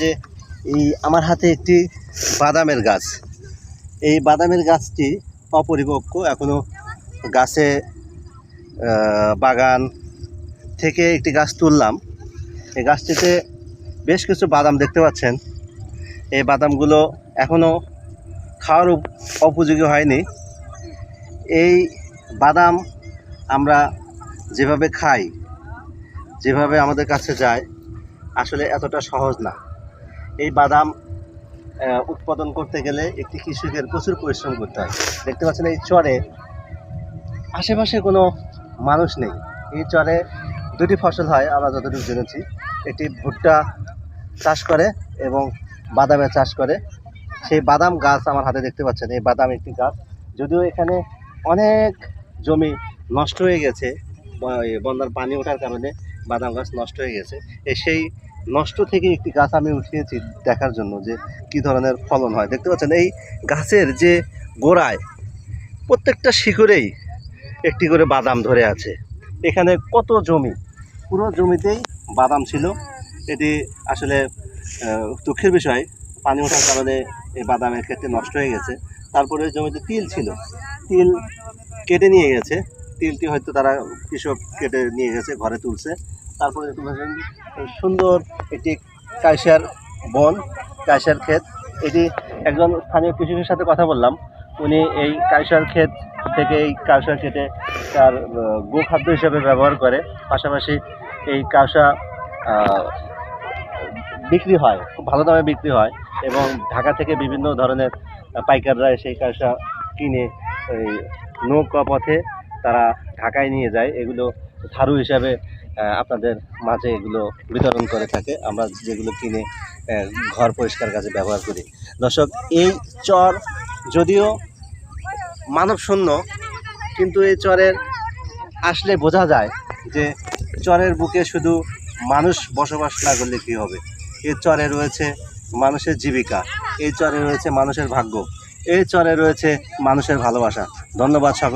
যে এই আমার হাতে একটি বাদামের গাছ। এই বাদামের গাছটি অপরিপক্ক, এখনো গাছে বাগান থেকে একটি গাছ তুললাম। এই গাছটিতে বেশ কিছু বাদাম দেখতে পাচ্ছেন। এই বাদামগুলো এখনো খাওয়ার উপযোগী হয়নি। এই বাদাম আমরা যেভাবে খাই, যেভাবে আমাদের কাছে যায়, আসলে এতটা সহজ না। এই বাদাম উৎপাদন করতে গেলে একটি কৃষকের প্রচুর পরিশ্রম করতে হয়। দেখতে পাচ্ছেন এই চরে আশেপাশে কোনো মানুষ নেই। এই চরে দুটি ফসল হয় আমরা যতটুকু জেনেছি। একটি ভুট্টা চাষ করে এবং বাদামের চাষ করে। সেই বাদাম গাছ আমার হাতে দেখতে পাচ্ছেন। এই বাদাম একটি গাছ, যদিও এখানে অনেক জমি নষ্ট হয়ে গেছে, বন্যার পানি ওঠার কারণে বাদাম গাছ নষ্ট হয়ে গেছে। সেই নষ্ট থেকে একটি গাছ আমি উঠিয়েছি দেখার জন্য যে কী ধরনের ফলন হয়। দেখতে পাচ্ছেন এই গাছের যে গোড়ায় প্রত্যেকটা শিকড়েই একটি করে বাদাম ধরে আছে। এখানে কত জমি, পুরো জমিতেই বাদাম ছিল। এটি আসলে দুঃখের বিষয়, পানি ওঠার কারণে এই বাদামের ক্ষেত্রে নষ্ট হয়ে গেছে। তারপরে জমিতে তিল ছিল, তিল কেটে নিয়ে গেছে। তিলটি হয়তো তারা কৃষক কেটে নিয়ে গেছে, ঘরে তুলছে। তারপরে সুন্দর একটি কাইসার বন, কাইসার ক্ষেত। এটি একজন স্থানীয় কৃষকের সাথে কথা বললাম, উনি এই কাইসার ক্ষেত থেকে এই কাউসা কেটে তার গোখাদ্য হিসেবে ব্যবহার করে। পাশাপাশি এই কাউসা বিক্রি হয়, খুব ভালো দামে বিক্রি হয় এবং ঢাকা থেকে বিভিন্ন ধরনের পাইকাররা সেই কাউসা কিনে এই নৌকা পথে তারা ঢাকায় নিয়ে যায়। এগুলো ঝাড়ু হিসাবে আপনাদের মাঝে এগুলো বিতরণ করে থাকে, আমরা যেগুলো কিনে ঘর পরিষ্কার কাজে ব্যবহার করি। দর্শক, এই চর যদিও মানব শূন্য, কিন্তু এই চরের আসলে বোঝা যায় যে চরের বুকে শুধু মানুষ বসবাস না করলে কী হবে। এই চরে রয়েছে মানুষের জীবিকা, এই চরে রয়েছে মানুষের ভাগ্য, এই চরে রয়েছে মানুষের ভালোবাসা। ধন্যবাদ সকল।